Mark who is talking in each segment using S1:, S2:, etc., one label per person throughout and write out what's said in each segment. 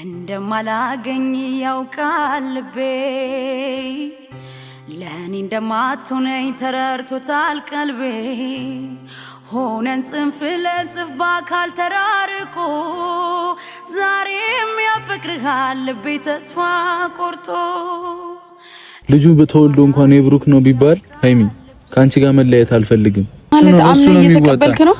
S1: እንደማላገኝ ያውቃል ልቤ ለኔ እንደማትሆነኝ ተረድቶታል ቀልቤ ሆነን ጽንፍ ለጽንፍ በአካል ተራርቆ ዛሬም ያፈቅርሃል ልቤ ተስፋ ቆርጦ
S2: ልጁ በተወልዶ እንኳን የብሩክ ነው ቢባል ሃይሚ ካንቺ ጋር መለየት አልፈልግም
S3: ማለት አምነ እየተቀበልክ ነው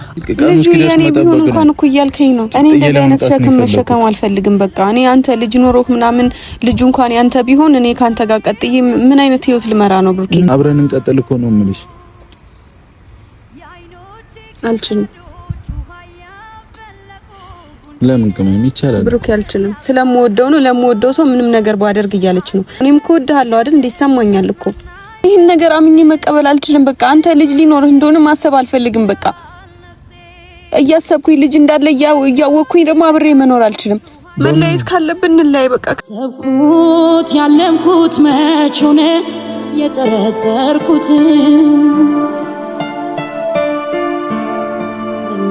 S3: ልጁ የኔ ቢሆን እንኳን እኮ እያልከኝ ነው እኔ እንደዚህ አይነት ሸክም መሸከም አልፈልግም በቃ እኔ አንተ ልጅ ኖሮህ ምናምን ልጁ እንኳን ያንተ ቢሆን እኔ ካንተ ጋር ቀጥዬ ምን አይነት ህይወት ልመራ ነው ብሩኬ
S2: አብረን እንቀጥል እኮ ነው የምልሽ
S3: አልችልም
S2: ለምን ከመም ይቻላል
S3: ብሩኬ አልችልም ስለምወደው ነው ለምወደው ሰው ምንም ነገር ባደርግ እያለች ነው እኔም እኮ ወድሃለሁ አይደል እንዲሰማኛል እኮ ይሄን ነገር አምኜ መቀበል አልችልም በቃ አንተ ልጅ ሊኖር እንደሆነ ማሰብ አልፈልግም በቃ እያሰብኩኝ ልጅ እንዳለ እያወቅኩኝ ደግሞ አብሬ መኖር አልችልም መለየት ካለብን እንለያይ በቃ
S1: ሰብኩት ያለምኩት መች ሆነ የጠረጠርኩት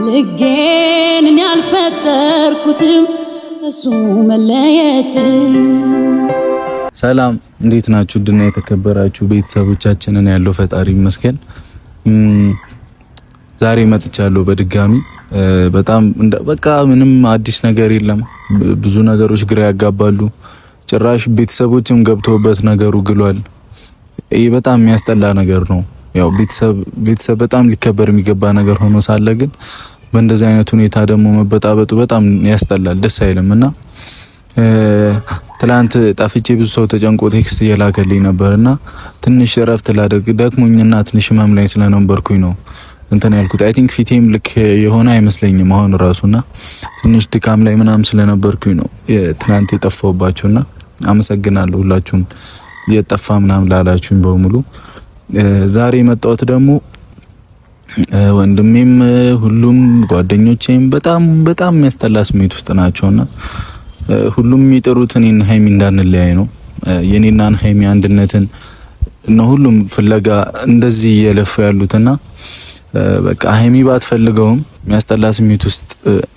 S1: ልጌን ያልፈጠርኩትም እሱ መለየት
S2: ሰላም እንዴት ናችሁ ድና የተከበራችሁ ቤተሰቦቻችንን ያለው ፈጣሪ ይመስገን ዛሬ መጥቻለሁ በድጋሚ በጣም በቃ ምንም አዲስ ነገር የለም ብዙ ነገሮች ግራ ያጋባሉ ጭራሽ ቤተሰቦችም ገብተውበት ነገሩ ግሏል ይሄ በጣም የሚያስጠላ ነገር ነው ያው ቤተሰብ በጣም ሊከበር የሚገባ ነገር ሆኖ ሳለ ግን በእንደዚህ አይነት ሁኔታ ደግሞ መበጣበጡ በጣም ያስጠላል ደስ አይልምና ትላንት ጣፍቼ ብዙ ሰው ተጨንቆ ቴክስት እየላከልኝ ነበርና ትንሽ እረፍት ላድርግ ደክሞኝና ትንሽ ህመም ላይ ስለነበርኩኝ ነው እንትን ያልኩት አይ ቲንክ ፊቴም ልክ የሆነ አይመስለኝም አሁን ራሱና ትንሽ ድካም ላይ ምናም ስለነበርኩኝ ነው ትላንት የጠፋውባችሁና አመሰግናለሁ ሁላችሁም የጠፋ ምናም ላላችሁኝ በሙሉ ዛሬ መጣሁት ደግሞ ወንድሜም ሁሉም ጓደኞቼም በጣም የሚያስጠላ ስሜት ውስጥ ናቸውና ሁሉም የሚጠሩት እኔና ሃይሚ እንዳንለያይ ነው የኔና ሃይሚ አንድነትን ነው ሁሉም ፍለጋ እንደዚህ እየለፉ ያሉትና በቃ ሃይሚ ባትፈልገውም የሚያስጠላ ስሜት ውስጥ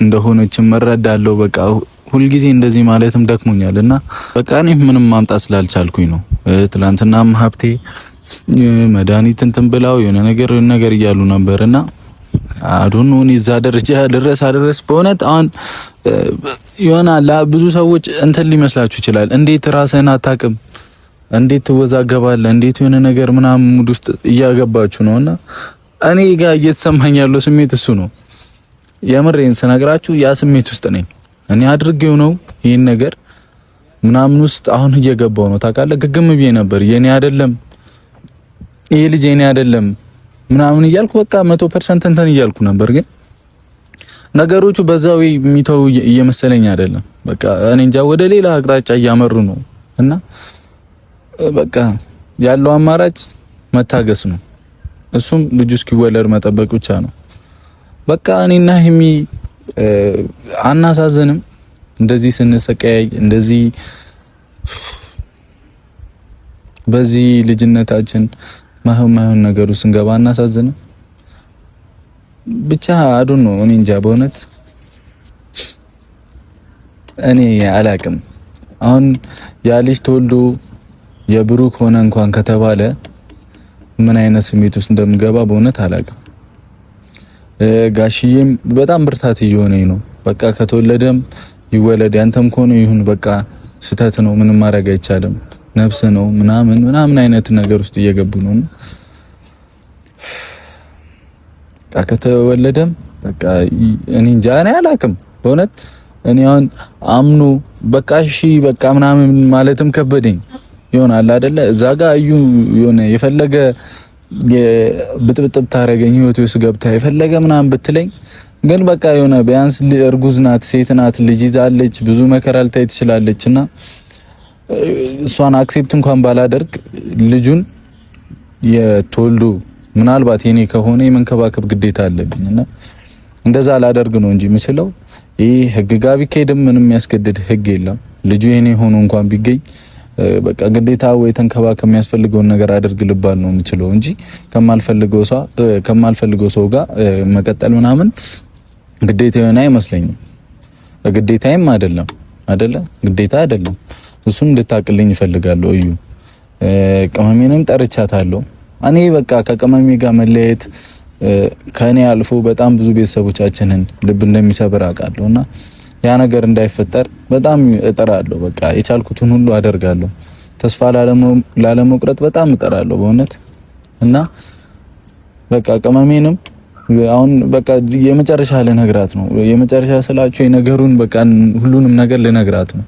S2: እንደሆነች መረዳለው በቃ ሁሉ ጊዜ እንደዚህ ማለትም ደክሞኛልና በቃ እኔ ምንም ማምጣት ስላልቻልኩኝ ነው ትላንትናም ሀብቴ መድኃኒት እንትን ብላው የሆነ ነገር እያሉ ነበርና አዶን ነው እዛ ደረጃ ድረስ በእውነት አሁን ይሆናል ብዙ ሰዎች እንትን ሊመስላችሁ ይችላል እንዴት ራስህን አታውቅም እንዴት ትወዛገባለህ እንዴት የሆነ ነገር ምናምን ሙድ ውስጥ እያገባችሁ ነውና እኔ ጋር እየተሰማኝ ያለው ስሜት እሱ ነው የምሬን ስነግራችሁ ያ ስሜት ውስጥ ነኝ እኔ አድርጌው ነው ይሄን ነገር ምናምን ውስጥ አሁን እየገባው ነው ታውቃለህ ግግም ብዬ ነበር የኔ አይደለም ይሄ ልጅ የኔ አይደለም ምናምን እያልኩ በቃ 100% እንትን እያልኩ ነበር ግን ነገሮቹ በዛው የሚተው እየመሰለኝ አይደለም በቃ እኔ እንጃ ወደ ሌላ አቅጣጫ እያመሩ ነው እና በቃ ያለው አማራጭ መታገስ ነው እሱም ልጁ እስኪወለድ መጠበቅ ብቻ ነው በቃ እኔና ሂሚ አናሳዝንም እንደዚህ ስንሰቃይ እንደዚህ በዚህ ልጅነታችን ማህማውን ነገሩ ስንገባ እናሳዝንም ብቻ አዱን ነው እኔ እንጃ በእውነት እኔ አላቅም አሁን ያ ልጅ ተወልዶ የብሩክ ሆነ እንኳን ከተባለ ምን አይነት ስሜት ውስጥ እንደምገባ በእውነት አላቅም ጋሽዬም በጣም ብርታት እየሆነኝ ነው በቃ ከተወለደም ይወለድ ያንተም ከሆነ ይሁን በቃ ስተት ነው ምንም ማድረግ አይቻልም ነፍስ ነው ምናምን አይነት ነገር ውስጥ እየገቡ ነው በቃ ከተወለደም በቃ እኔ እንጃ እኔ አላቅም በእውነት እኔ አሁን አምኖ በቃ እሺ በቃ ምናምን ማለትም ከበደኝ ይሆናል አይደለ እዛ ጋር እዩ የሆነ የፈለገ የብጥብጥ ታረገኝ ህይወት ውስጥ ገብታ የፈለገ ምናምን ብትለኝ ግን በቃ የሆነ ቢያንስ እርጉዝ ናት ሴት ናት ልጅ ይዛለች ብዙ መከራ ልታይ ትችላለችና እሷን አክሴፕት እንኳን ባላደርግ ልጁን የተወልዶ ምናልባት የኔ ከሆነ የመንከባከብ ግዴታ አለብኝና እንደዛ ላደርግ ነው እንጂ የምችለው ይሄ ህግ ጋር ቢከድም ምንም የሚያስገድድ ህግ የለም ልጁ የኔ ሆኖ እንኳን ቢገኝ በቃ ግዴታ ወይ ተንከባከብ የሚያስፈልገውን ነገር አድርግ ልባል ነው የምችለው እንጂ ከማልፈልገው ሰው ጋር መቀጠል ምናምን ግዴታ የሆነ አይመስለኝም ግዴታዬም አይደለም አይደለ? ግዴታ አይደለም። እሱን እንድታቅልኝ ይፈልጋለሁ። እዩ ቅመሜንም ጠርቻታለሁ። እኔ በቃ ከቅመሜ ጋር መለየት ከኔ አልፎ በጣም ብዙ ቤተሰቦቻችንን ልብ እንደሚሰብር አውቃለሁና ያ ነገር እንዳይፈጠር በጣም እጥራለሁ። በቃ የቻልኩትን ሁሉ አደርጋለሁ። ተስፋ ላለመቁረጥ በጣም እጥራለሁ በእውነት እና በቃ ቅመሜንም አሁን በቃ የመጨረሻ ልነግራት ነው። የመጨረሻ ስላችሁ የነገሩን በቃ ሁሉንም ነገር ልነግራት ነው።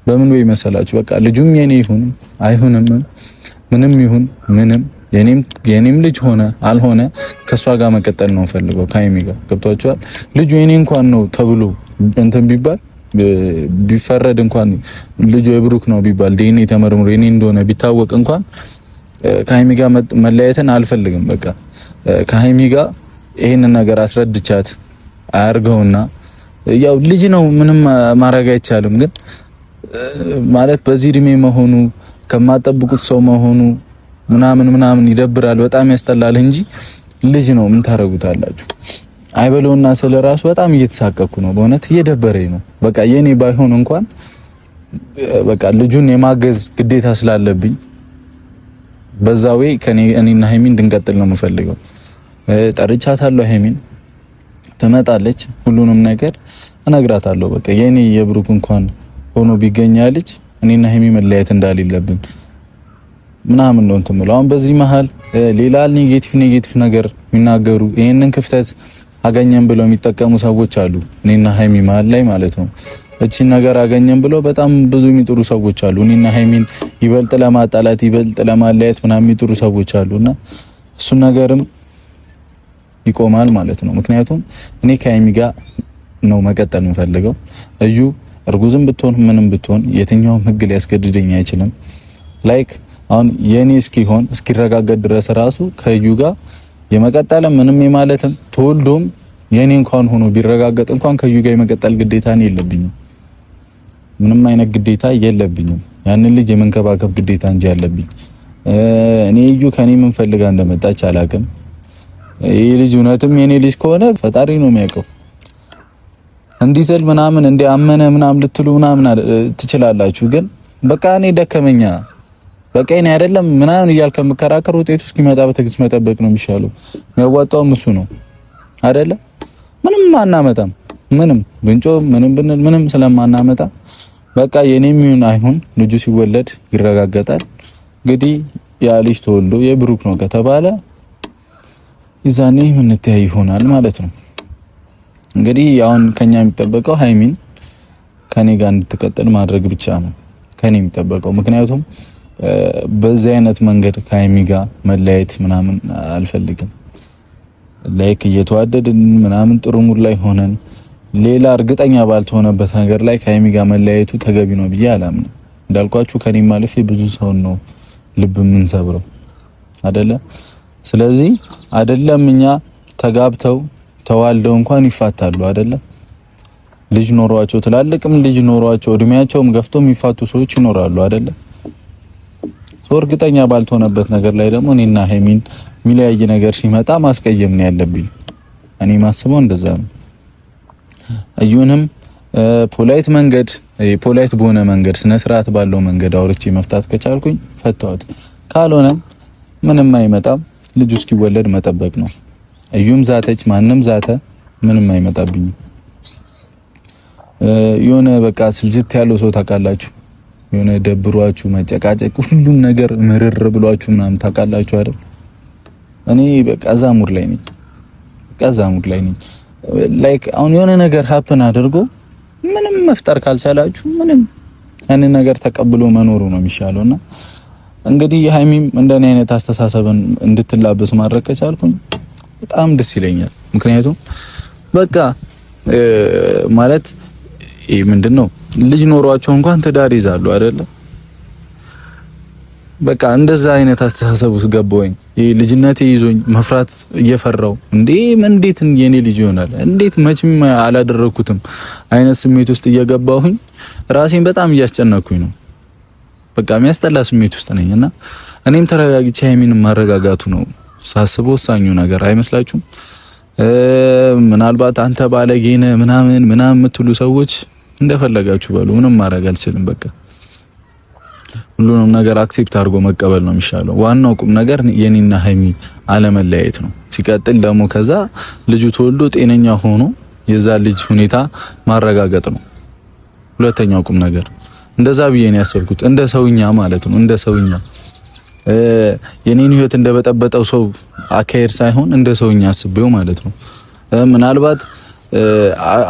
S2: በምን ወይ መሰላችሁ? በቃ ልጁም የኔ ይሁን አይሁንም ምንም ይሁን ምንም የኔም ልጅ ሆነ አልሆነ ከሷ ጋር መቀጠል ነው ፈልገው ከሀይሚ ጋር ገብቷቸዋል። ልጁ የኔ እንኳን ነው ተብሎ እንትን ቢባል ቢፈረድ እንኳን ልጁ የብሩክ ነው ቢባል ዲኤንኤ ተመርምሮ የኔ እንደሆነ ቢታወቅ እንኳን ከሀይሚ ጋር መለያየትን አልፈልግም። በቃ ከሀይሚ ጋር ይሄንን ነገር አስረድቻት አያርገውና ያው ልጅ ነው ምንም ማድረግ አይቻልም። ግን ማለት በዚህ እድሜ መሆኑ ከማጠብቁት ሰው መሆኑ ምናምን ይደብራል፣ በጣም ያስጠላል እንጂ ልጅ ነው ምን ታረጉታላችሁ? አይበለውና ስለራሱ በጣም እየተሳቀኩ ነው በእውነት እየደበረኝ ነው። በቃ የኔ ባይሆን እንኳን በቃ ልጁን የማገዝ ግዴታ ስላለብኝ በዛው እኔና ሀይሚን እንድንቀጥል ነው የምፈልገው። ጠርቻታለሁ። ሀይሚን ትመጣለች፣ ሁሉንም ነገር እነግራታለሁ። በቃ የኔ የብሩክ እንኳን ሆኖ ቢገኛ ልጅ እኔና ሀይሚ መለያየት እንዳሌለብን ምናምን ነው እንትን ብለው አሁን በዚህ መሀል ሌላ ኔጌቲቭ ነገር የሚናገሩ ይሄንን ክፍተት አገኘን ብለው የሚጠቀሙ ሰዎች አሉ። እኔና ሀይሚ መሀል ላይ ማለት ነው። እቺን ነገር አገኘን ብለው በጣም ብዙ የሚጥሩ ሰዎች አሉ። እኔና ሀይሚን ይበልጥ ለማጣላት ይበልጥ ለማለያየት ምናምን የሚጥሩ ሰዎች አሉና እሱን ነገርም ይቆማል ማለት ነው። ምክንያቱም እኔ ከሀይሚ ጋር ነው መቀጠል የምፈልገው። እዩ እርጉዝም ብትሆን ምንም ብትሆን የትኛውም ህግ ሊያስገድደኝ አይችልም። ላይክ አሁን የኔ እስኪረጋገጥ ድረስ ራሱ ከዩ ጋር የመቀጠልም ምንም የማለትም ተወልዶም የኔ እንኳን ሆኖ ቢረጋገጥ እንኳን ከዩ ጋር የመቀጠል ግዴታ ነው የለብኝም። ምንም አይነት ግዴታ የለብኝም። ያንን ልጅ የመንከባከብ ግዴታ እንጂ ያለብኝ እኔ እዩ ከኔ ምን ፈልጋ እንደመጣች አላውቅም። ይሄ ልጅ እውነትም የኔ ልጅ ከሆነ ፈጣሪ ነው የሚያውቀው። እንዲዘል ምናምን እንዲያመነ ምናምን ልትሉ ምናምን ትችላላችሁ። ግን በቃ እኔ ደከመኛ በቃ እኔ አይደለም ምናምን እያልከ መከራከር ውጤቱ እስኪመጣ በትዕግስት መጠበቅ ነው የሚሻለው። የሚያዋጣውም እሱ ነው አይደለም። ምንም አናመጣም። ምንም ብንጮ ምንም ብንል ምንም ስለማናመጣ በቃ የኔም ይሁን አይሁን ልጁ ሲወለድ ይረጋገጣል። እንግዲህ ያ ልጅ ተወልዶ የብሩክ ነው ከተባለ ይዛኔ ምን ተያይ ይሆናል ማለት ነው። እንግዲህ አሁን ከኛ የሚጠበቀው ሀይሚን ከኔ ጋር እንድትቀጥል ማድረግ ብቻ ነው ከኔ የሚጠበቀው። ምክንያቱም በዚህ አይነት መንገድ ከሀይሚ ጋር መለያየት ምናምን አልፈልግም። ላይክ እየተዋደድን ምናምን ጥሩ ሙድ ላይ ሆነን ሌላ እርግጠኛ ባልተሆነበት ነገር ላይ ከሀይሚ ጋር መለያየቱ ተገቢ ነው ብዬ አላምንም። እንዳልኳችሁ ከኔ ማለፍ ብዙ ሰው ነው ልብ የምንሰብረው አይደለ? ስለዚህ አይደለም እኛ ተጋብተው ተዋልደው እንኳን ይፋታሉ አይደለ? ልጅ ኖሯቸው ትላልቅም ልጅ ኖሯቸው እድሜያቸውም ገፍቶ የሚፋቱ ሰዎች ይኖራሉ አይደለ? እርግጠኛ ባልተሆነበት ነገር ላይ ደግሞ እኔና ሀይሚን ሚለያይ ነገር ሲመጣ ማስቀየም ነው ያለብኝ። እኔ ማስበው እንደዛ ነው። እዩንም ፖላይት በሆነ መንገድ ስነ ስርዓት ባለው መንገድ አውርቼ መፍታት ከቻልኩኝ ፈታሁት። ካልሆነም ምንም አይመጣም። ልጁ እስኪወለድ መጠበቅ ነው። እዩም ዛተች ማንም ዛተ ምንም አይመጣብኝ። የሆነ በቃ ስልችት ያለው ሰው ታውቃላችሁ፣ የሆነ ደብሯችሁ መጨቃጨቅ ሁሉም ነገር ምርር ብሏችሁ ምናምን ታውቃላችሁ አይደል? እኔ በቃ ዛሙር ላይ ነኝ። ላይክ አሁን የሆነ ነገር ሀፕን አድርጎ ምንም መፍጠር ካልቻላችሁ ምንም ያንን ነገር ተቀብሎ መኖሩ ነው የሚሻለውና እንግዲህ ሀይሚም እንደኔ አይነት አስተሳሰብን እንድትላበስ ማድረግ ከቻልኩኝ በጣም ደስ ይለኛል። ምክንያቱም በቃ ማለት ምንድነው ልጅ ኖሯቸው እንኳን ትዳር ይዛሉ አይደለ? በቃ እንደዛ አይነት አስተሳሰብ ውስጥ ገባሁኝ። ልጅነቴ ይዞኝ መፍራት እየፈራው እንዴት የኔ ልጅ ይሆናል እንዴት መቼም አላደረኩትም አይነት ስሜት ውስጥ እየገባሁኝ ራሴን በጣም እያስጨነኩኝ ነው። በቃ የሚያስጠላ ስሜት ውስጥ ነኝና እኔም ተረጋግቼ ሀይሚን ማረጋጋቱ ነው ሳስበው ወሳኙ ነገር አይመስላችሁም? ምናልባት አንተ ባለጌ ነህ ምናምን የምትሉ ሰዎች እንደፈለጋችሁ በሉ ምንም ማድረግ አልችልም በቃ ሁሉንም ነገር አክሴፕት አድርጎ መቀበል ነው የሚሻለው ዋናው ቁም ነገር የኔና ሀይሚ አለመለያየት ነው ሲቀጥል ደግሞ ከዛ ልጁ ተወልዶ ጤነኛ ሆኖ የዛ ልጅ ሁኔታ ማረጋገጥ ነው ሁለተኛው ቁም ነገር እንደዛ ብዬ ነው ያሰብኩት እንደ ሰውኛ ማለት ነው እንደ ሰውኛ የኔን ህይወት እንደበጠበጠው ሰው አካሄድ ሳይሆን እንደ ሰውኛ አስቤው ማለት ነው ምናልባት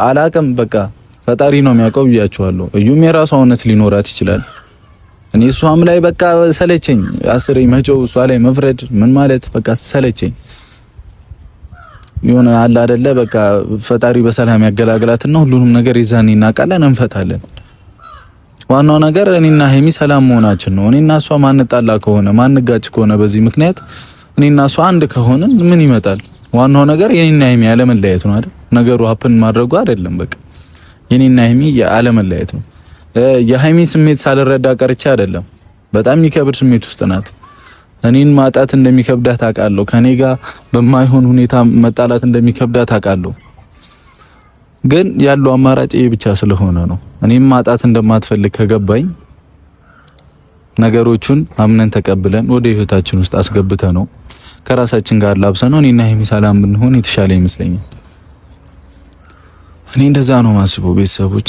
S2: አላቅም በቃ ፈጣሪ ነው የሚያውቀው ብያችኋለሁ እዩም የራሷ እውነት ሊኖራት ይችላል እኔ እሷም ላይ በቃ ሰለቸኝ አስሬ መጮው እሷ ላይ መፍረድ ምን ማለት በቃ ሰለቸኝ የሆነ አለ አይደለ በቃ ፈጣሪ በሰላም ያገላግላትና ሁሉንም ነገር ይዛኔ እናቃለን እንፈታለን ዋናው ነገር እኔና ሀይሚ ሰላም መሆናችን ነው እኔና እሷ ማንጣላ ከሆነ ማንጋጭ ከሆነ በዚህ ምክንያት እኔና እሷ አንድ ከሆነን ምን ይመጣል ዋናው ነገር የኔና ሀይሚ ያለመለያየት ነው አይደል ነገሩ ሀፕን ማድረጉ አይደለም በቃ የኔና ሀይሚ ያለመለያየት ነው የሀይሚ ስሜት ሳልረዳ ቀርቼ አይደለም በጣም የሚከብድ ስሜት ውስጥ ናት እኔን ማጣት እንደሚከብዳት አውቃለሁ ከኔ ጋር በማይሆን ሁኔታ መጣላት እንደሚከብዳት አውቃለሁ ግን ያለው አማራጭ ይሄ ብቻ ስለሆነ ነው እኔም ማጣት እንደማትፈልግ ከገባኝ ነገሮቹን አምነን ተቀብለን ወደ ህይወታችን ውስጥ አስገብተ ነው ከራሳችን ጋር ላብሰነው እኔና ሀይሚ ሰላም ብንሆን የተሻለ ይመስለኛል እኔ እንደዛ ነው ማስበው ቤተሰቦች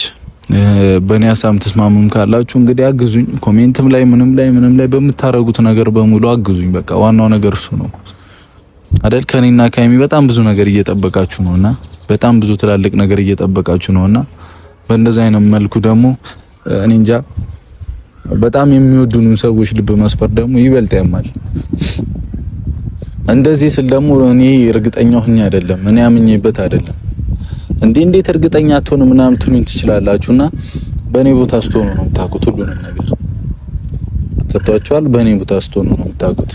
S2: በእኔ ሀሳብ ተስማሙም ካላችሁ እንግዲህ አግዙኝ ኮሜንትም ላይ ምንም ላይ በምታረጉት ነገር በሙሉ አግዙኝ በቃ ዋናው ነገር እሱ ነው አይደል ከኔና ከሀይሚ በጣም ብዙ ነገር እየጠበቃችሁ ነውና በጣም ብዙ ትላልቅ ነገር እየጠበቃችሁ ነውና በእንደዛ አይነት መልኩ ደግሞ እኔ እንጃ በጣም የሚወዱን ሰዎች ልብ መስበር ደግሞ ይበልጥ ያማል እንደዚህ ስል ደግሞ እኔ እርግጠኛ ሆኜ አይደለም እኔ አምኜበት አይደለም እንዴት እርግጠኛ አትሆኑ ምናምን ትሉኝ ትችላላችሁና በእኔ ቦታ ስትሆኑ ነው የምታውቁት ሁሉንም ነገር ከተዋቸዋል በእኔ ቦታ ስትሆኑ ነው የምታውቁት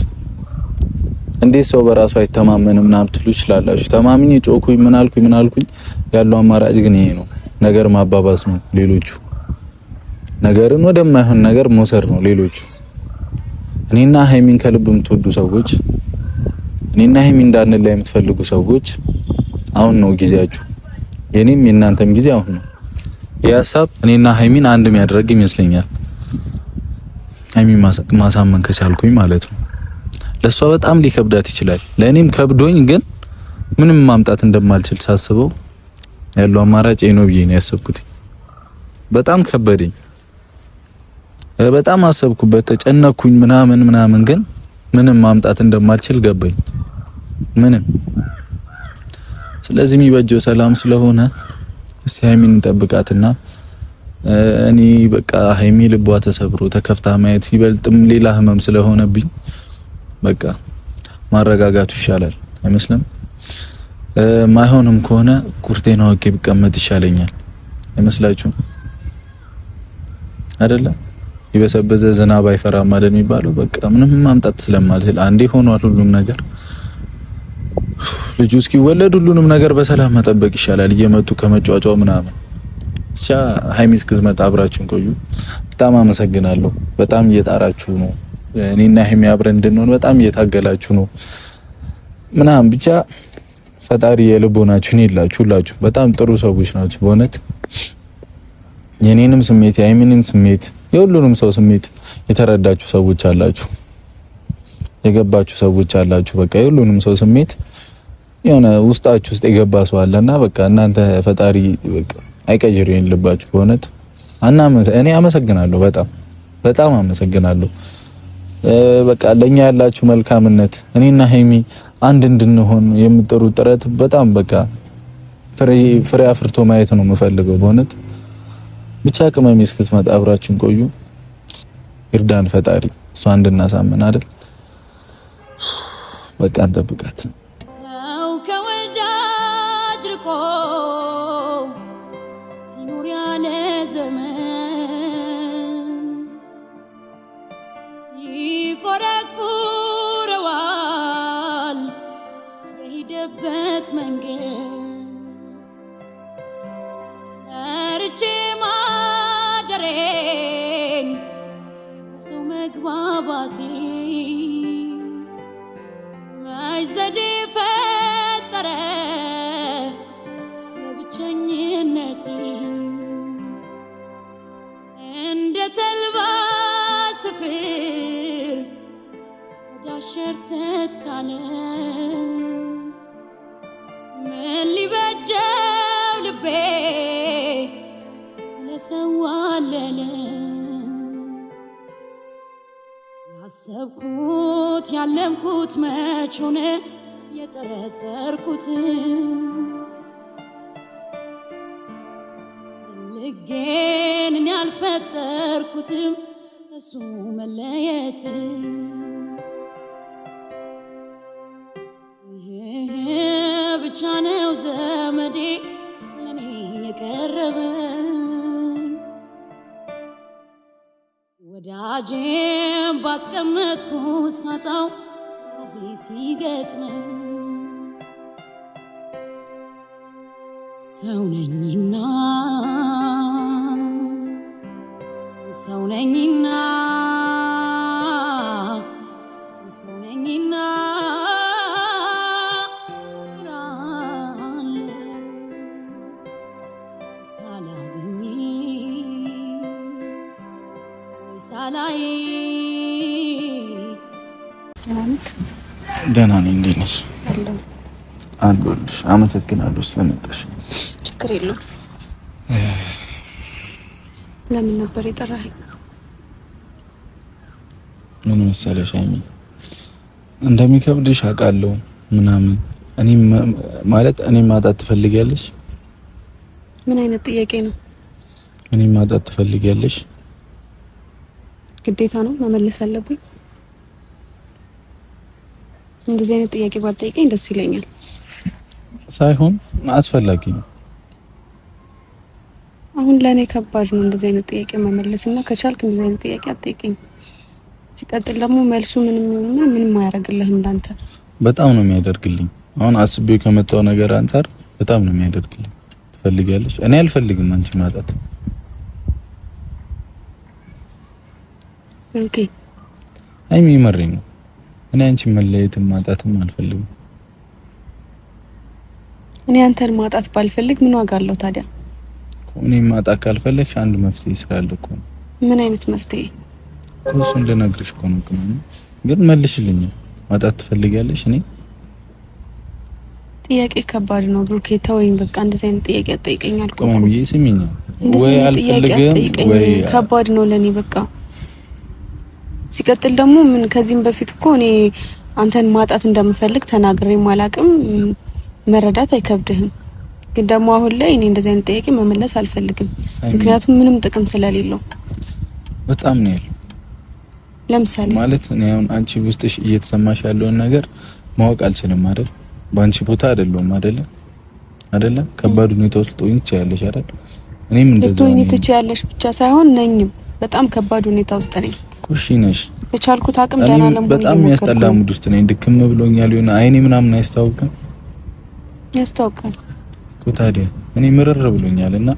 S2: እንዴት ሰው በራሱ አይተማመንም ምናምን ትሉ ይችላላችሁ ተማምኜ ጮኩኝ ምን አልኩኝ ያለው አማራጭ ግን ይሄ ነው ነገር ማባባስ ነው ሌሎቹ ነገርን ወደማይሆን ነገር መውሰድ ነው ሌሎቹ እኔና ሀይሚን ከልብ የምትወዱ ሰዎች እኔና ሀይሚን እንዳንለያይ የምትፈልጉ ሰዎች አሁን ነው ጊዜያችሁ የኔም የናንተም ጊዜ አሁን ነው የሐሳብ እኔና ሀይሚን አንድ የሚያደርግ ይመስለኛል ሀይሚን ማሳመን ከቻልኩኝ ማለት ነው ለሷ በጣም ሊከብዳት ይችላል ለኔም ከብዶኝ ግን ምንም ማምጣት እንደማልችል ሳስበው ያለው አማራጭ ነው ብዬ ነው ያሰብኩት በጣም ከበደኝ በጣም አሰብኩበት ተጨነኩኝ ምናምን ግን ምንም ማምጣት እንደማልችል ገባኝ ምንም ስለዚህ የሚበጀው ሰላም ስለሆነ እስቲ ሀይሚን እንጠብቃትና እኔ በቃ ሀይሚ ልቧ ተሰብሮ ተከፍታ ማየት ይበልጥም ሌላ ህመም ስለሆነብኝ በቃ ማረጋጋቱ ይሻላል አይመስልም ማይሆንም ከሆነ ኩርቴና ወቄ ቢቀመጥ ይሻለኛል አይመስላችሁም አይደለ ይበሰበዘ ዝናብ አይፈራም ማለት የሚባለው በቃ ምንም ማምጣት ስለማልችል አንዴ ሆኗል ሁሉም ነገር ልጁ እስኪወለድ ሁሉንም ነገር በሰላም መጠበቅ ይሻላል እየመጡ ከመጫጫው ምናምን እቻ ሀይሚ እስክትመጣ አብራችሁን ቆዩ በጣም አመሰግናለሁ በጣም እየጣራችሁ ነው እኔና ሀይሚ አብረን እንድንሆን በጣም እየታገላችሁ ነው ምናምን ብቻ ፈጣሪ የልቦናችሁን ይላችሁ ሁላችሁ በጣም ጥሩ ሰዎች ናችሁ በእውነት የኔንም ስሜት የሀይሚንም ስሜት የሁሉንም ሰው ስሜት የተረዳችሁ ሰዎች አላችሁ የገባችሁ ሰዎች አላችሁ በቃ የሁሉንም ሰው ስሜት የሆነ ውስጣችሁ ውስጥ የገባ ሰው አለና በቃ እናንተ ፈጣሪ በቃ አይቀይሩኝ ልባችሁ በእውነት እኔ አመሰግናለሁ በጣም አመሰግናለሁ በቃ ለኛ ያላችሁ መልካምነት እኔና ሀይሚ አንድ እንድንሆን የምትጠሩ ጥረት በጣም በቃ ፍሬ አፍርቶ ማየት ነው የምፈልገው በእውነት ብቻ ቅመሜ እስክትመጣ አብራችሁን ቆዩ ይርዳን ፈጣሪ እሷ እንድናሳምን አይደል በቃ እንጠብቃት
S1: ሰው ከወዳጅ ርቆ ሲኖር ያለ ዘመን ይቆረቁረዋል የሄደበት መንገድ ሰርቼ ማደሬን ሰው መግባባቴ ዘዴ ፈጠረ ለብቸኝነቴ የተልባ ስፍር ወዳሸርተት ካለ ምን ሊበጀው ልቤ ስለሰዋለለ ያሰብኩት ያለምኩት መች ሆነ የጠረጠርኩት ልጌን ያልፈጠርኩትም እሱ መለየት ብቻ ነው ዘመዴ ለኔ የቀረበ ወዳጄም ባስቀመጥኩ ሳጣው ከዚህ ሲገጥመኝ ሰው ነኝና
S2: ደህና ነኝ። እንዴት ነሽ? አለሁልሽ። አመሰግናለሁ ስለመጣሽ።
S3: ችግር የለውም። ለምን ነበር የጠራኸኝ?
S2: ምን መሰለሽ አይሚ፣ እንደሚከብድሽ አውቃለሁ ምናምን። እኔም ማጣት ትፈልጊያለሽ?
S3: ምን አይነት ጥያቄ ነው?
S2: እኔም ማጣት ትፈልጊያለሽ?
S3: ግዴታ ነው መመለስ አለብኝ? እንደዚህ አይነት ጥያቄ ባትጠይቀኝ ደስ ይለኛል።
S2: ሳይሆን አስፈላጊ ነው።
S3: አሁን ለኔ ከባድ ነው እንደዚህ አይነት ጥያቄ መመለስና ከቻልክ እንደዚህ አይነት ጥያቄ አትጠይቀኝ። ሲቀጥል ደግሞ መልሱ ምንም አያደርግልህም እንዳንተ።
S2: በጣም ነው የሚያደርግልኝ። አሁን አስቤው ከመጣው ነገር አንፃር በጣም ነው የሚያደርግልኝ። ትፈልጊያለሽ? እኔ አልፈልግም አንቺ ማጣት።
S3: ኦኬ
S2: አይሚ መረኝ ነው። እኔ አንቺ መለየትም ማጣትም አልፈልግም።
S3: እኔ አንተን ማጣት ባልፈልግ ምን ዋጋ አለው ታዲያ?
S2: እኔ ማጣት ካልፈለግሽ አንድ መፍትሄ ስላለ እኮ ነው።
S3: ምን አይነት መፍትሄ?
S2: እሱን ልነግርሽ እኮ ነው። ግን መልሽልኝ። ማጣት ትፈልጊያለሽ? እኔ
S3: ጥያቄ ከባድ ነው ብሩኬ፣ ተወኝ በቃ። እንደዚህ አይነት ጥያቄ አትጠይቀኛል እኮ።
S2: ቆመም ይስሚኝ። ወይ አልፈልግም ወይ
S3: ከባድ ነው ለኔ በቃ። ሲቀጥል ደግሞ ምን ከዚህም በፊት እኮ እኔ አንተን ማጣት እንደምፈልግ ተናግሬ ማላቅም፣ መረዳት አይከብድህም። ግን ደግሞ አሁን ላይ እኔ እንደዚህ አይነት ጥያቄ መመለስ አልፈልግም፣ ምክንያቱም ምንም ጥቅም ስለሌለው።
S2: በጣም ነው ያለው።
S3: ለምሳሌ
S2: ማለት እኔ አሁን አንቺ ውስጥሽ እየተሰማሽ ያለውን ነገር ማወቅ አልችልም አይደል? ባንቺ ቦታ አይደለም አይደለ? ከባድ ሁኔታ ውስጥ ሆኜ ትችያለሽ አይደል? እኔም እንደዛ ነው። ትችያለሽ ብቻ ሳይሆን ነኝም በጣም ከባድ ሁኔታ ውስጥ ነኝ። ኩሺ ነሽ።
S3: በቻልኩት አቅም ደህና ለመሆን
S2: በጣም የሚያስጠላ ሙድ ውስጥ ነኝ። ድክም ብሎኛል። የሆነ አይኔ ምናምን አያስታውቅም።
S3: ያስታውቃል
S2: እኮ ታዲያ እኔ ምርር ብሎኛልና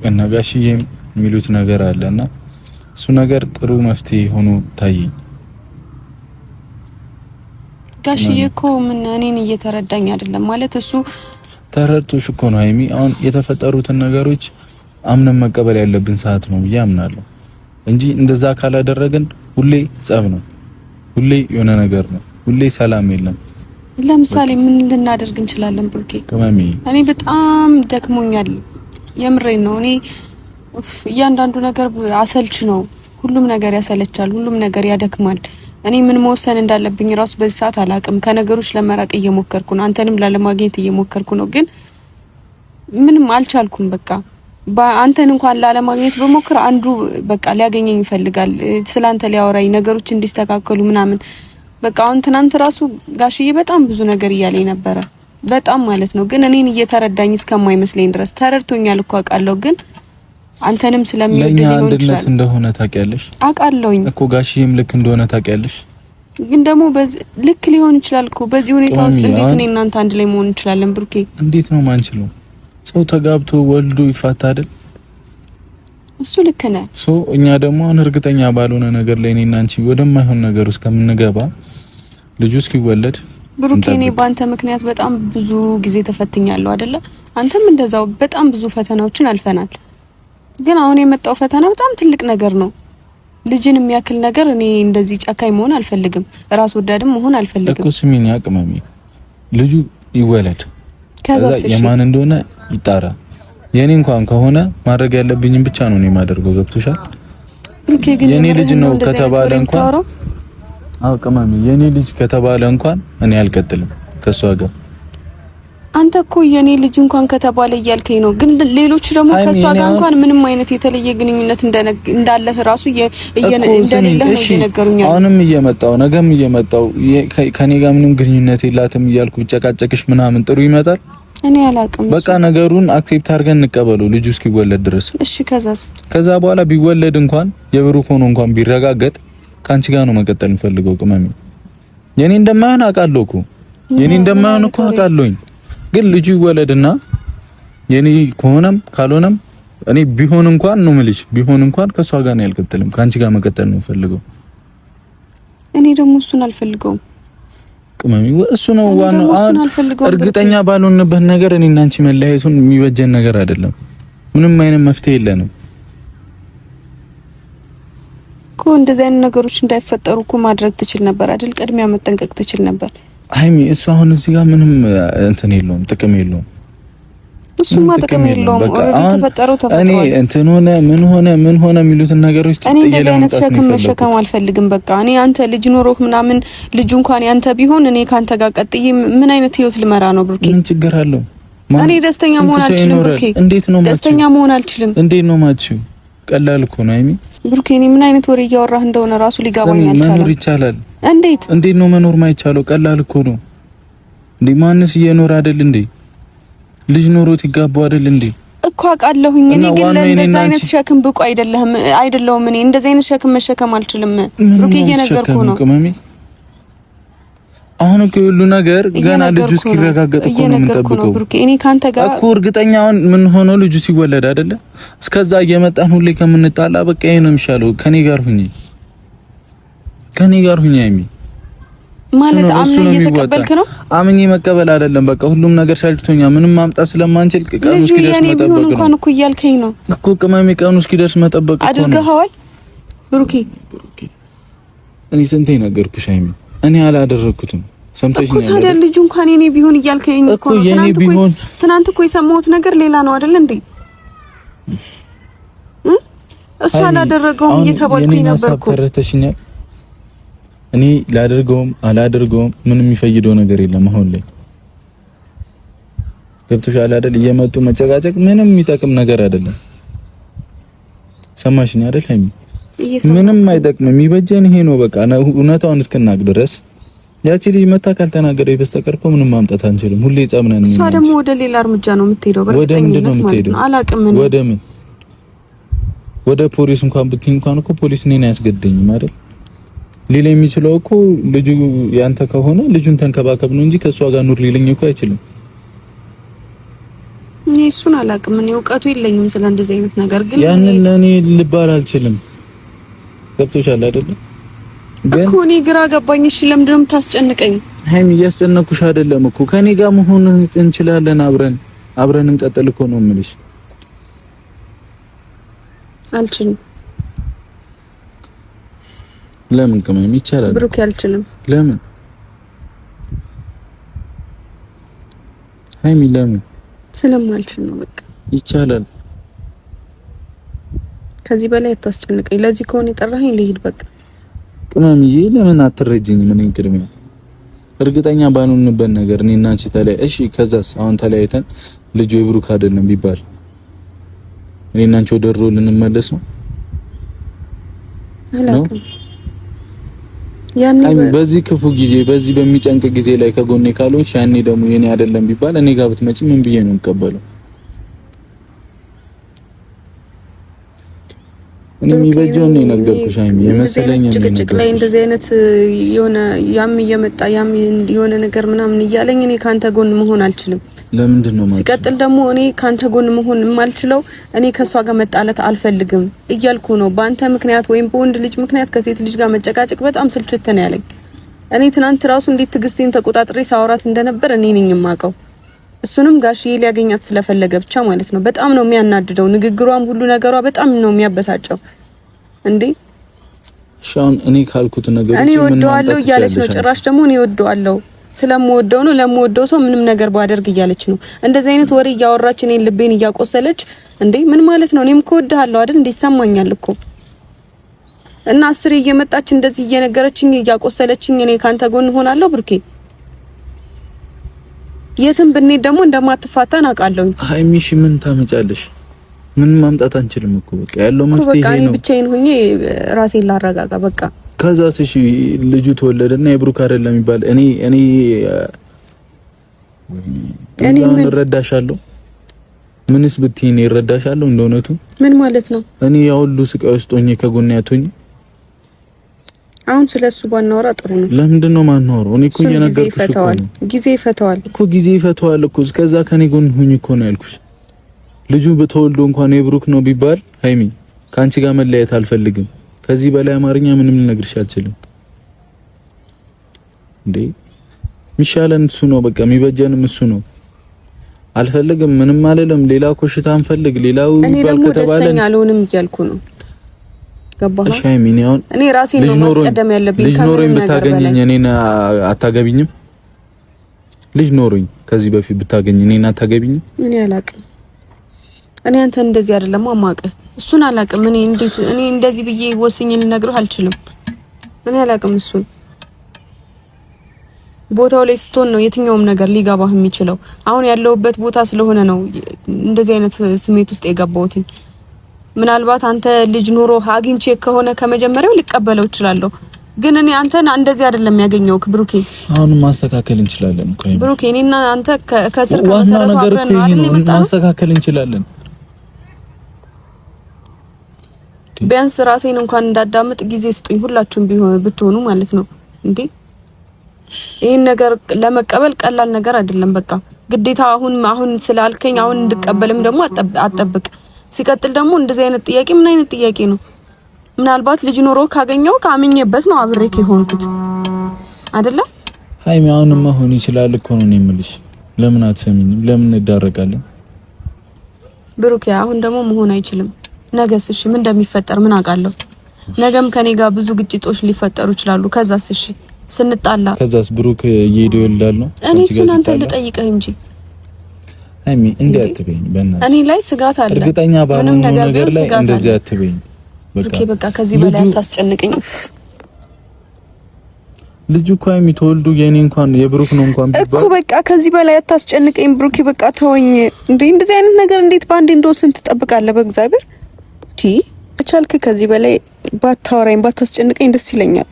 S2: እና ጋሽዬም የሚሉት ነገር አለና እሱ ነገር ጥሩ መፍትሄ ሆኖ ታየኝ። ጋሽዬ እኮ
S3: ምን እኔን እየተረዳኝ አይደለም ማለት እሱ
S2: ተረድቶሽ እኮ ነው ሃይሚ። አሁን የተፈጠሩትን ነገሮች አምነን መቀበል ያለብን ሰዓት ነው ብዬ አምናለሁ እንጂ እንደዛ ካላደረግን ሁሌ ጸብ ነው፣ ሁሌ የሆነ ነገር ነው፣ ሁሌ ሰላም የለም።
S3: ለምሳሌ ምን ልናደርግ እንችላለን ብሩኬ?
S2: ከማሚ
S3: እኔ በጣም ደክሞኛል፣ የምሬን ነው። እኔ እያንዳንዱ ነገር አሰልች ነው። ሁሉም ነገር ያሰለቻል፣ ሁሉም ነገር ያደክማል። እኔ ምን መወሰን እንዳለብኝ ራሱ በዚህ ሰዓት አላቅም። ከነገሮች ለመራቅ እየሞከርኩ ነው፣ አንተንም ላለማግኘት እየሞከርኩ ነው፣ ግን ምንም አልቻልኩም። በቃ አንተን እንኳን ላለማግኘት በሞክር አንዱ በቃ ሊያገኘኝ ይፈልጋል፣ ስላንተ ሊያወራኝ፣ ነገሮች እንዲስተካከሉ ምናምን። በቃ አሁን ትናንት ራሱ ጋሽዬ በጣም ብዙ ነገር እያለኝ ነበረ፣ በጣም ማለት ነው። ግን እኔን እየተረዳኝ እስከማይመስለኝ ድረስ ተረድቶኛል እኮ አውቃለሁ። ግን አንተንም ስለሚወድ ሊሆን ይችላል
S2: እንደሆነ ታውቂያለሽ።
S3: አውቃለሁኝ እኮ
S2: ጋሽዬም ልክ እንደሆነ ታውቂያለሽ።
S3: ግን ደግሞ በዚህ ልክ ሊሆን ይችላል እኮ። በዚህ ሁኔታ ውስጥ እንዴት እኔ እናንተ አንድ ላይ መሆን እንችላለን ብሩኬ?
S2: እንዴት ነው ማንችለው? ሰው ተጋብቶ ወልዶ ይፋታ አይደል?
S3: እሱ ልክ ነህ።
S2: እኛ ደግሞ አሁን እርግጠኛ ባልሆነ ነገር ላይ እኔና አንቺ ወደማይሆን ነገር ውስጥ ከምንገባ ልጁ እስኪወለድ
S3: ብሩኬ፣ እኔ በአንተ ምክንያት በጣም ብዙ ጊዜ ተፈትኛለሁ አይደለ? አንተም እንደዛው በጣም ብዙ ፈተናዎችን አልፈናል። ግን አሁን የመጣው ፈተና በጣም ትልቅ ነገር ነው። ልጅን የሚያክል ነገር እኔ እንደዚህ ጨካኝ መሆን አልፈልግም። ራስ ወዳድም መሆን አልፈልግም
S2: እኮ። ስሚኝ አቅመሚ ልጁ ይወለድ ከዛ የማን እንደሆነ ይጣራ። የኔ እንኳን ከሆነ ማድረግ ያለብኝን ብቻ ነው እኔ ማደርገው። ገብቶሻል? የኔ ልጅ ነው ከተባለ እንኳን አቅመሚ የኔ ልጅ ከተባለ እንኳን እኔ አልቀጥልም ከሷ ጋር።
S3: አንተ እኮ የኔ ልጅ እንኳን ከተባለ እያልከኝ ነው። ግን ሌሎች ደግሞ ከሷ ጋር እንኳን ምንም አይነት የተለየ ግንኙነት እንዳለህ ራሱ እንደሌለህ ነው እየነገሩኝ።
S2: አሁንም እየመጣው ነገም እየመጣው ከኔ ጋር ምንም ግንኙነት የላትም እያልኩ ብጨቃጨቅሽ ምናምን ጥሩ ይመጣል?
S3: እኔ አላቅም።
S2: በቃ ነገሩን አክሴፕት አድርገን እንቀበለው ልጁ እስኪወለድ ድረስ።
S3: እሺ ከዛ
S2: በኋላ ቢወለድ እንኳን የብሩክ ሆኖ እንኳን ቢረጋገጥ ካንቺ ጋር ነው መቀጠል እንፈልገው። ቅመሚ የኔ እንደማይሆን አውቃለሁ እኮ የኔ እንደማይሆን እኮ አውቃለሁኝ። ግን ልጁ ይወለድና የኔ ከሆነም ካልሆነም እኔ ቢሆን እንኳን ነው የምልሽ ቢሆን እንኳን ከሷ ጋር ነው ያልቀጥልም ካንቺ ጋር መቀጠል ነው ፈልገው።
S3: እኔ ደግሞ እሱን አልፈልገውም
S2: ቅመሚ እሱ ነው ዋናው። እርግጠኛ ባልሆንበት ነገር እኔ እና አንቺ መለያየቱን የሚበጀን ነገር አይደለም። ምንም አይነት መፍትሄ የለንም
S3: እኮ። እንደዚህ አይነት ነገሮች እንዳይፈጠሩ እኮ ማድረግ ትችል ነበር አይደል? ቅድሚያ መጠንቀቅ ትችል ነበር።
S2: ሃይሚ እሱ አሁን እዚህ ጋር ምንም እንትን የለውም፣ ጥቅም የለውም።
S3: እሱማ ጥቅም የለውም። ኦሬዲ ተፈጠረው
S2: እኔ እንትን ምን ሆነ የሚሉትን ነገሮች
S3: እኔ እንደዚህ አይነት ሸክም መሸከም አልፈልግም። በቃ እኔ አንተ ልጅ ኖሮህ ምናምን ልጁ እንኳን ያንተ ቢሆን እኔ ካንተ ጋር ቀጥዬ ምን አይነት ህይወት ልመራ ነው ብሩኬ?
S2: ምን ችግር አለው?
S3: እኔ ደስተኛ መሆን አልችልም ብሩኬ።
S2: እንዴት ነው
S3: ደስተኛ መሆን አልችልም?
S2: እንዴት ነው ማችው? ቀላል እኮ ነው ሃይሚ።
S3: ብሩኬ እኔ ምን አይነት ወሬ እያወራህ እንደሆነ ራሱ ሊገባኝ አልቻለም።
S2: መኖር ይቻላል።
S3: እንዴት
S2: ነው መኖር ማይቻለው? ቀላል እኮ ነው እንዴ። ማንስ እየኖር አይደል እንዴ? ልጅ ኖሮት ይጋባው አይደል እንዴ? እኮ
S3: አውቃለሁኝ። እኔ ግን ለእንደዚህ አይነት ሸክም ብቁ አይደለሁም። እኔ እንደዚህ አይነት ሸክም መሸከም አልችልም ብሩኬ። እየነገርኩህ ነው።
S2: አሁን እኮ ሁሉ ነገር ገና ልጁ እስኪረጋገጥ እኮ ነው የምንጠብቀው
S3: እኔ ካንተ ጋር
S2: እኮ እርግጠኛውን ምን ሆኖ ልጁ ሲወለድ አይደለ? እስከዛ እየመጣን ሁሌ ከምንጣላ በቃ ይሄ ነው የሚሻለው። ከኔ ጋር ሁኚ ሃይሚ።
S3: ማለት አምኜ እየተቀበልክ ነው?
S2: አምኜ መቀበል አይደለም በቃ ሁሉም ነገር ሰልችቶኛ ምንም ማምጣት ስለማንችል ቀኑ እስኪደርስ መጠበቅ ነው።
S3: እንኳን እኮ እያልከኝ ነው
S2: እኮ ቅመሜ፣ ቀኑ እስኪደርስ መጠበቅ እኮ ነው።
S3: አድርገኸዋል ብሩኬ።
S2: እኔ ስንቴ ነገርኩሽ ሃይሚ፣ እኔ አላደረኩትም። ሰምተሽኛል
S3: እኮ ታዲያ ልጁ እንኳን የኔ ቢሆን እያልከኝ እኮ ነው። ትናንት እኮ የሰማሁት ነገር ሌላ ነው አይደል እንዴ? እሱ አላደረገውም እየተባልኩኝ ነበር እኮ።
S2: ተረተሽኛል። እኔ ላደርገውም አላደርገውም ምንም የሚፈይደው ነገር የለም አሁን ላይ ገብቶሻል አይደል? እየመጡ መጨቃጨቅ ምንም የሚጠቅም ነገር አይደለም። ሰማሽኝ አይደል ሃይሚ? ምንም አይጠቅምም። የሚበጀን ይሄ ነው በቃ። እውነታውን እስክናቅ ድረስ ያቺ ልጅ መታ ካልተናገረች በስተቀር እኮ ምንም ማምጣት አንችልም። ሁሌ ጸምነን ነው።
S3: እሷ ደግሞ ወደ ሌላ እርምጃ ነው የምትሄደው። በእርግጠኝነት ማለት ነው። አላቅም ምን
S2: ወደ ምን ወደ ፖሊስ እንኳን ብትኝ እንኳን እኮ ፖሊስ እኔን አያስገድደኝም አይደል? ሌላ የሚችለው እኮ ልጁ ያንተ ከሆነ ልጁን ተንከባከብ ነው እንጂ ከሷ ጋር ኑር ሊለኝ እኮ አይችልም።
S3: እኔ እሱን አላቅም። እኔ እውቀቱ የለኝም ስለ እንደዚህ አይነት ነገር። ግን
S2: ያንን ለኔ ልባል አልችልም። ገብቶሻል አይደል?
S3: እኮ እኔ ግራ ገባኝ። እሺ ለምንድን ነው የምታስጨንቀኝ?
S2: ሃይሚ እያስጨነኩሽ አይደለም እኮ ከኔ ጋር መሆን እንችላለን። አብረን እንቀጥል እኮ ነው የምልሽ።
S3: አልችልም።
S2: ለምን ቅመም ይቻላል
S3: ብሩክ? አልችልም።
S2: ለምን ሃይሚ? ለምን?
S3: ስለማልችል ነው በቃ።
S2: ይቻላል።
S3: ከዚህ በላይ አታስጨንቀኝ። ለዚህ ከሆነ የጠራኸኝ ልሂድ በቃ።
S2: ቅመምዬ ለምን አትረጂኝም? እኔ ቅድሚያ እርግጠኛ ባንሆንበት ነገር እኔና አንቺ እሺ ከዛስ አሁን ተለያይተን ልጁ የብሩክ አይደለም ቢባል እኔና አንቺ ወደ ድሮ ልንመለስ ነው?
S3: አላውቅም።
S2: በዚህ ክፉ ጊዜ በዚህ በሚጨንቅ ጊዜ ላይ ከጎኔ ካልሆንሽ ያኔ ደግሞ የኔ አይደለም ቢባል እኔ ጋር ብትመጪ ምን ብዬ ነው የምቀበለው? እኔ የሚበጀው ነው የነገርኩሽ ሃይሚ። የመሰለኝ ነው
S3: ጭቅጭቅ ላይ እንደዚህ አይነት የሆነ ያም እየመጣ ያም የሆነ ነገር ምናምን እያለኝ እኔ ካንተ ጎን መሆን አልችልም።
S2: ለምንድን ነው ማለት?
S3: ሲቀጥል ደግሞ እኔ ካንተ ጎን መሆን የማልችለው እኔ ከሷ ጋር መጣላት አልፈልግም እያልኩ ነው። በአንተ ምክንያት ወይም በወንድ ልጅ ምክንያት ከሴት ልጅ ጋር መጨቃጨቅ በጣም ስልችት ነው ያለኝ። እኔ ትናንት ራሱ እንዴት ትዕግስቴን ተቆጣጥሬ ሳወራት እንደነበር እኔ ነኝ የማውቀው። እሱንም ጋሽዬ ሊያገኛት ስለፈለገ ብቻ ማለት ነው። በጣም ነው የሚያናድደው። ንግግሯም ሁሉ ነገሯ በጣም ነው የሚያበሳጨው። እንዴ
S2: ሻውን እኔ ካልኩት ነገር
S3: እኔ ወደዋለሁ እያለች ነው። ጭራሽ ደግሞ እኔ ወደዋለሁ ስለምወደው ነው ለምወደው ሰው ምንም ነገር ባደርግ እያለች ነው። እንደዚህ አይነት ወሬ እያወራች እኔን ልቤን እያቆሰለች እንዴ ምን ማለት ነው? እኔም እኮ ወድሃለሁ አይደል? እንዲሰማኛል እኮ እና አስሬ እየመጣች እንደዚህ እየነገረችኝ እያቆሰለችኝ እኔ ካንተ ጎን ሆናለሁ ብሩኬ። የትም ብንሄድ ደግሞ እንደማትፋታን አውቃለሁ።
S2: ሃይሚሽ ምን ታመጫለሽ? ምን ማምጣት አንችልም እኮ በቃ ያለው መፍትሄ ነው። በቃ እኔ ብቻዬን ሆኜ ራሴን ላረጋጋ በቃ። ከዛስ እሺ ልጁ ተወለደና የብሩክ አይደለም ይባል እኔ ምን እረዳሻለሁ? ምንስ ብትይኝ እረዳሻለሁ? እንደውነቱ ምን ማለት ነው? እኔ ያው ሁሉ ስቃይ ውስጥ ሆኜ ከጎን ያቶኝ አሁን ስለሱ ባናወራ ጥሩ ነው። ለምንድን ነው ማናወራው? እኔ እኮ እየነገርኩሽ እኮ ጊዜ ይፈታዋል እኮ ጊዜ ይፈታዋል እኮ። እስከዛ ከኔ ጎን ሁኝ እኮ ነው ያልኩሽ። ልጁ በተወልዶ እንኳን የብሩክ ነው ቢባል ሃይሚ ካንቺ ጋር መለያየት አልፈልግም። ከዚህ በላይ አማርኛ ምንም ልነግርሽ አልችልም። እንዴ ሚሻለን እሱ ነው በቃ የሚበጀንም እሱ ነው። አልፈልግም ምንም አልልም። ሌላ ኮሽታ አንፈልግ። ሌላው ይባል ከተባለ እኔ አልሆንም እያልኩ ነው። ገባህ? እሺ ሃይሚ እኔ ራሴን ነው ማስቀደም ያለብኝ። ልጅ ኖሮኝ ብታገኘኝ እኔን አታገቢኝም? ልጅ ኖሮኝ ከዚህ በፊት ብታገኝ እኔን አታገቢኝም? እኔ አላቅም። እኔ አንተ እንደዚህ አይደለም አማቀህ እሱን አላቅም። እኔ እንደዚህ ብዬ ወስኜ ልነግርህ አልችልም። እኔ አላቅም እሱን። ቦታው ላይ ስትሆን ነው የትኛውም ነገር ሊገባህ የሚችለው። አሁን ያለውበት ቦታ ስለሆነ ነው እንደዚህ አይነት ስሜት ውስጥ የገባሁት። ምናልባት አንተ ልጅ ኑሮ አግኝቼ ከሆነ ከመጀመሪያው ሊቀበለው ይችላልው። ግን እኔ አንተን እንደዚህ አይደለም ያገኘው ብሩኬ። አሁን ማስተካከል እንችላለን እኮ ብሩኬ። እኔና አንተ ከስር ከመሰረቱ አብረን ነው አይደል? ማስተካከል እንችላለን። ቢያንስ ራሴን እንኳን እንዳዳምጥ ጊዜ ስጡኝ፣ ሁላችሁም ብትሆኑ ማለት ነው። እንዴ ይሄን ነገር ለመቀበል ቀላል ነገር አይደለም። በቃ ግዴታ አሁን ስላልከኝ አሁን እንድቀበልም ደግሞ አጠብቅ። ሲቀጥል ደግሞ እንደዚህ አይነት ጥያቄ ምን አይነት ጥያቄ ነው? ምናልባት ልጅ ኖሮ ካገኘው ካመኘበት ነው አብሬክ የሆንኩት አይደለ? ሃይሚ አሁንም መሆን ይችላል እኮ ነው የምልሽ። ለምን አትሰሚኝም? ለምን እንዳረጋለን? ብሩክ አሁን ደግሞ መሆን አይችልም። ነገስ እሺ ምን እንደሚፈጠር ምን አውቃለሁ? ነገም ከኔ ጋር ብዙ ግጭቶች ሊፈጠሩ ይችላሉ። ከዛስ እሺ ስንጣላ ከዛስ ብሩክ እየሄደው ይላል ነው። እኔ እሱን አንተ ልጠይቅህ እንጂ ሃይሚ እንዴት አትበይኝ በእናትህ። እኔ ላይ ስጋት አለ። እርግጠኛ ባልሆነ ነገር ላይ እንደዚህ አትበይኝ። በቃ ከዚህ በላይ አታስጨንቀኝ። ልጁ እኮ ሃይሚ ተወልዶ የኔ እንኳን የብሩክ ነው እንኳን ቢባል እኮ በቃ ከዚህ በላይ አታስጨንቀኝ ብሩክ። በቃ ተወኝ። እንደዚህ አይነት ነገር እንዴት ባንዴ እንደወሰን ትጠብቃለህ? በእግዚአብሔር እቻልክ ከዚህ በላይ ባታወራኝ ባታስጨንቀኝ ደስ ይለኛል።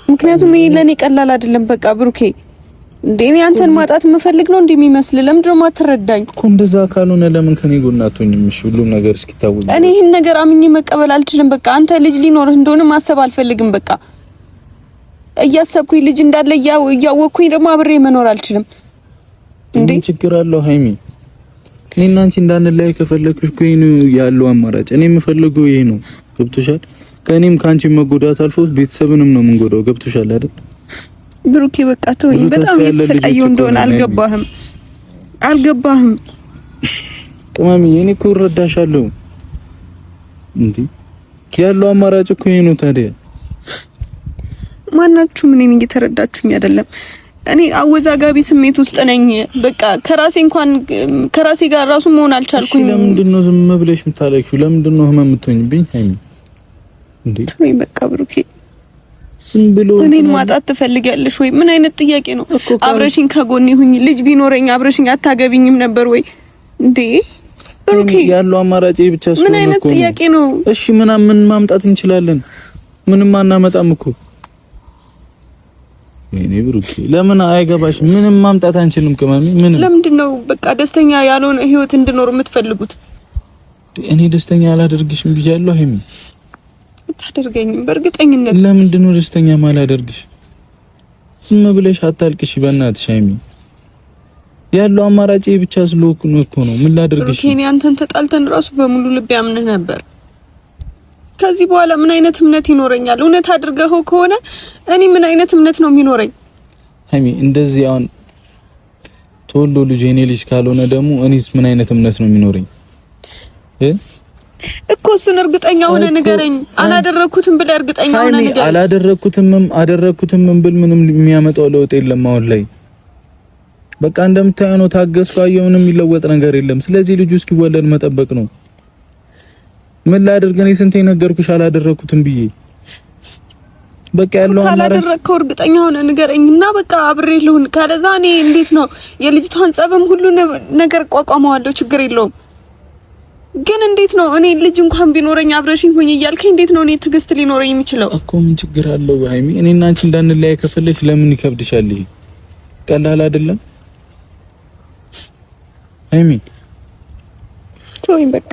S2: ምክንያቱም ይሄ ለኔ ቀላል አይደለም። በቃ ብሩኬ እኔ አንተን ማጣት የምፈልግ ነው እንደሚመስል ለምንድን ነው የማትረዳኝ? እኮ እንደዛ ካልሆነ ለምን ከኔ ጎን አትሆኝም? እሺ ሁሉም ነገር እስኪታወቅ እኔ ይሄን ነገር አምኜ መቀበል አልችልም። በቃ አንተ ልጅ ሊኖርህ እንደሆነ ማሰብ አልፈልግም። በቃ እያሰብኩኝ ልጅ እንዳለ እያወቅኩኝ ደግሞ አብሬ መኖር አልችልም። እንዴ ችግር አለው ሃይሚ? እኔና አንቺ እንዳንለያይ ከፈለግሽ እኮ ይሄ ነው ያለው አማራጭ። እኔ የምፈልገው ይሄ ነው። ገብቶሻል? ከእኔም ከአንቺ መጎዳት አልፎ ቤተሰብንም ነው የምንጎዳው። ገብቶሻል አይደል? ብሩኬ በቃ ተወኝ። በጣም የተሰቃየው እንደሆነ አልገባህም? ቅመም እኔ እኮ እረዳሻለሁ። እንዴ ያለው አማራጭ እኮ ይሄ ነው። ታዲያ ማናችሁ ምን እየተረዳችሁኝ አይደለም? እኔ አወዛጋቢ ስሜት ውስጥ ነኝ። በቃ ከራሴ ጋር ራሱ መሆን አልቻልኩኝ። ለምንድን ነው ዝም ብለሽ የምታለቅሽው? ለምንድን ነው ህመም የምትሆኝብኝ? ሃይሚ እንዴ ተወኝ በቃ ብሩኬ። እኔን ማጣት ትፈልጊያለሽ ወይ? ምን አይነት ጥያቄ ነው? አብረሽኝ ከጎኔ ሁኚ። ልጅ ቢኖረኝ አብረሽኝ አታገቢኝም ነበር ወይ? እንዴ ብሩኬ ያለው አማራጭ ብቻ ስለሆነ ምን አይነት ጥያቄ ነው? እሺ ምን ማምጣት እንችላለን? ምንም አናመጣም እኮ። እኔ ብሩኬ ለምን አይገባሽ? ምንም ማምጣት አንችልም። ቅመሚ ምን ለምንድን ነው በቃ ደስተኛ ያልሆነ ህይወት እንድኖር የምትፈልጉት? እኔ ደስተኛ አላደርግሽም ብያለሁ ሃይሚ። አታደርገኝም በእርግጠኝነት። ለምንድን ነው ደስተኛ ማላደርግሽ? ዝም ብለሽ አታልቅሽ በእናትሽ ሃይሚ። ያለው አማራጭ ብቻ ስለሆነ እኮ ነው። ምን ላደርግሽ? እኔ አንተን ተጣልተን ራሱ በሙሉ ልብ ያምንህ ነበር። ከዚህ በኋላ ምን አይነት እምነት ይኖረኛል? እውነት አድርገው ከሆነ እኔ ምን አይነት እምነት ነው የሚኖረኝ? ሃይሚ እንደዚህ አሁን ተወልዶ ልጅ የኔ ልጅ ካልሆነ ደግሞ እኔስ ምን አይነት እምነት ነው የሚኖረኝ
S3: እኮ? እሱን እርግጠኛ ሆነ ንገረኝ። አላደረኩትም ብለህ እርግጠኛ ሆነ ንገረኝ።
S2: አላደረኩትም ብል ምንም የሚያመጣው ለውጥ የለም አሁን ላይ። በቃ እንደምታየው ነው። ታገስኩ፣ አየሁ፣ ምንም የሚለወጥ ነገር የለም። ስለዚህ ልጁ እስኪወለድ መጠበቅ ነው። ምን ላድርግ? እኔ ስንቴ ነገርኩሽ አላደረኩትም ብዬ። በቃ ያለው
S3: ካላደረከው እርግጠኛ ሆነ ንገረኝና በቃ አብሬ ልሁን። ካለዛ እኔ እንዴት ነው የልጅቷን ጸበም ሁሉ ነገር ቋቋመዋለሁ፣ ችግር የለውም። ግን እንዴት ነው እኔ ልጅ እንኳን ቢኖረኝ አብረሽኝ ሆኜ እያልከኝ እንዴት ነው እኔ ትግስት ሊኖረኝ የሚችለው?
S2: እኮ ምን ችግር አለው ሃይሚ? እኔና አንቺ እንዳንለያይ ከፈለሽ ለምን ይከብድሻል? ይሄ ቀላል አይደለም ሃይሚ።
S3: ተወኝ በቃ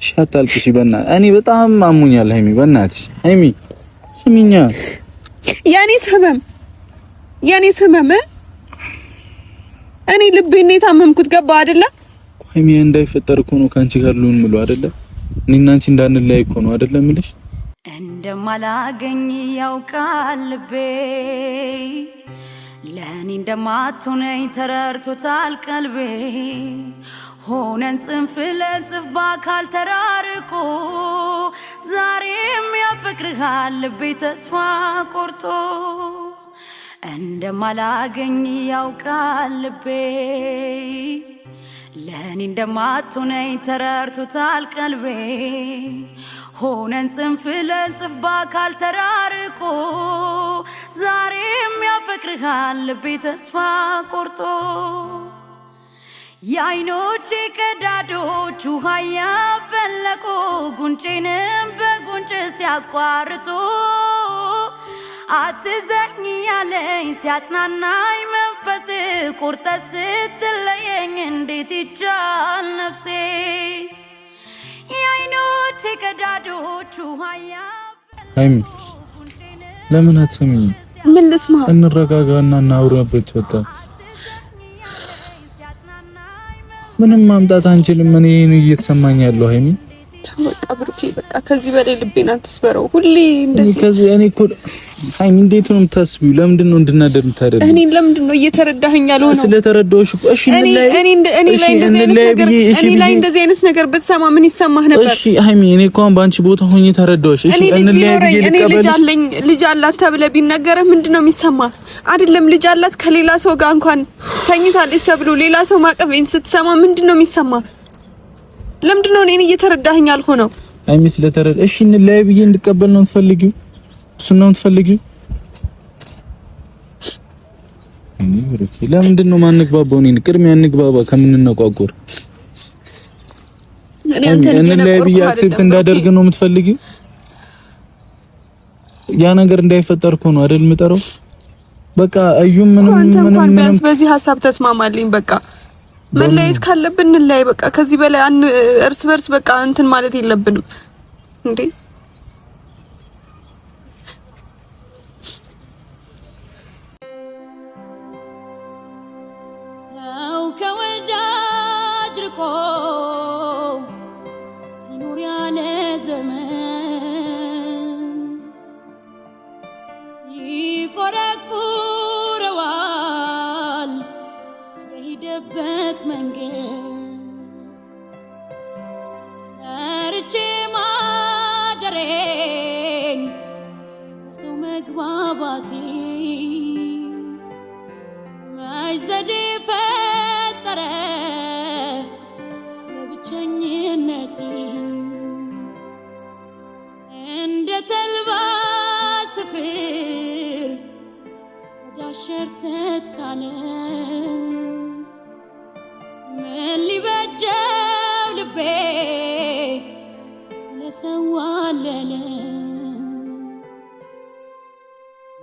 S2: ሻታልኩሽ በእናትሽ። እኔ በጣም አሙኛል ሃይሚ፣ በእናትሽ ሃይሚ ስሚኛ። የኔ ሰመም እኔ ልቤን የታመምኩት ገባ አይደለ? ሃይሚ እንዳይፈጠር እኮ ነው ካንቺ ጋር ልሁን ምሎ አይደለ? እኔና አንቺ እንዳንለያይ እኮ ነው አይደለ ምልሽ።
S1: እንደማላገኝ ያውቃል ልቤ፣ ለኔ እንደማትሆነኝ ተረድቶታል ቀልቤ። ሆነን ጽንፍ ለጽንፍ በአካል ተራርቆ ዛሬም ያፈቅርሃል ልቤ ተስፋ ቆርጦ። እንደማላገኝ ያውቃል ልቤ፣ ለኔ እንደማትሆነኝ ተረድቶታል ቀልቤ። ሆነን ጽንፍ ለጽንፍ በአካል ተራርቆ ዛሬም ያፈቅርሃል ልቤ ተስፋ ቆርጦ። የአይኖቼ ቀዳዶች ውሃ ያፈለቁ ጉንጬንም በጉንጭ ሲያቋርጡ አትዘኝ ያለኝ ሲያጽናናኝ መንፈስ ቁርጠ ስትለየኝ እንዴት ይቻል ነፍሴ። የአይኖቼ ቀዳዶች ውሃ
S2: ሃይሚ ለምን አትሰሚኝ?
S3: ምን ልስማ?
S2: እንረጋጋና እናውራበት በቃ። ምንም ማምጣት አንችልም። እኔ ነው እየተሰማኝ ያለው ሃይሚ።
S3: በቃ ብሩኬ በቃ ከዚህ በላይ ልቤን አትስበረው። ሁሌ እንደዚህ
S2: እኔ እኮ ሃይሚ እንዴት ነው የምታስቢው? ለምንድን ነው እንድናደር የምታደርጊው?
S3: እኔ ለምንድን ነው እየተረዳኸኝ ያልሆነው?
S2: ስለተረዳሁሽ እኮ እሺ። እኔ
S3: ላይ እንደዚህ አይነት ነገር ብትሰማ ምን ይሰማህ ነበር?
S2: እሺ ሃይሚ እኔ እኮ በአንቺ ቦታ ሆኜ ተረዳሁሽ። እሺ እንለያይ ብዬ ልቀበልሽ።
S3: ልጅ አላት ተብለህ ቢነገርህ ምንድን ነው የሚሰማህ? አይደለም ልጅ አላት ከሌላ ሰው ጋር እንኳን ተኝታለች ተብሎ ሌላ ሰው ማቀፌን ስትሰማ ምንድን ነው የሚሰማህ? ለምንድን ነው እኔን እየተረዳኸኝ ያልሆነው?
S2: ሃይሚ ስለተረዳ እሺ እንለያይ ብዬ እንድቀበል ነው የምትፈልጊው? እሱን ነው የምትፈልጊው? እኔ ብሩኬ ለምንድን ነው ማንግባባው? እኔን ቅድሚያ እንግባባ ከምንነቋቆር። እንለያይ ብዬ አክሴፕት እንዳደርግ ነው የምትፈልጊው? ያ ነገር እንዳይፈጠር እኮ ነው አይደል የምጠራው? በቃ እዩም ምንም
S3: ቢያንስ በዚህ ሀሳብ ተስማማልኝ። በቃ መለያየት ካለብን እንለያይ። በቃ ከዚህ በላይ እርስ በርስ በቃ እንትን ማለት የለብንም እንዴ።
S1: ሰው ከወዳጅ ርቆ ሲኖር ያለ ዘመን ይቆረቁረዋል የሄደበት መንገድ። ሰርቼ ማደሬን ሰው መግባባቴ መች ዘዴ ፈጠረ ለብቸኝነቴ። እንደ ተልባ ስፍር ወዳሸርተት ካለ ምን ሊበጀው ልቤ ስለሰዋለለ።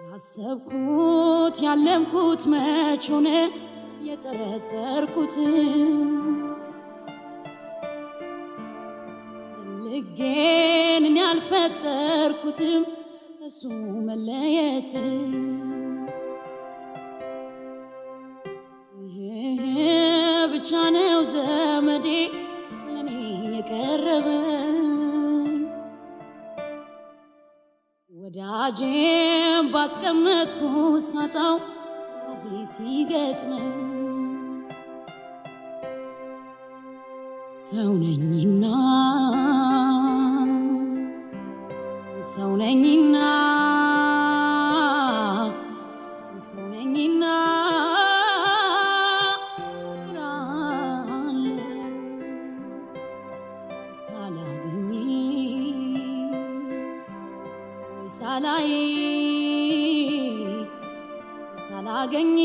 S1: ያሰብኩት ያለምኩት መች ሆነ የጠረጠርኩት። ልጌን እኔ አልፈጠርኩትም እሱ መለየት። ብቻ ነው ዘመዴ ለኔ የቀረበ ወዳጄም ባስቀመጥኩ ሳጣው እዚህ ሲገጥመኝ ሰው ነኝና ሰው ነኝና ሰው ነኝና ሳላገኝ ሳላገኝ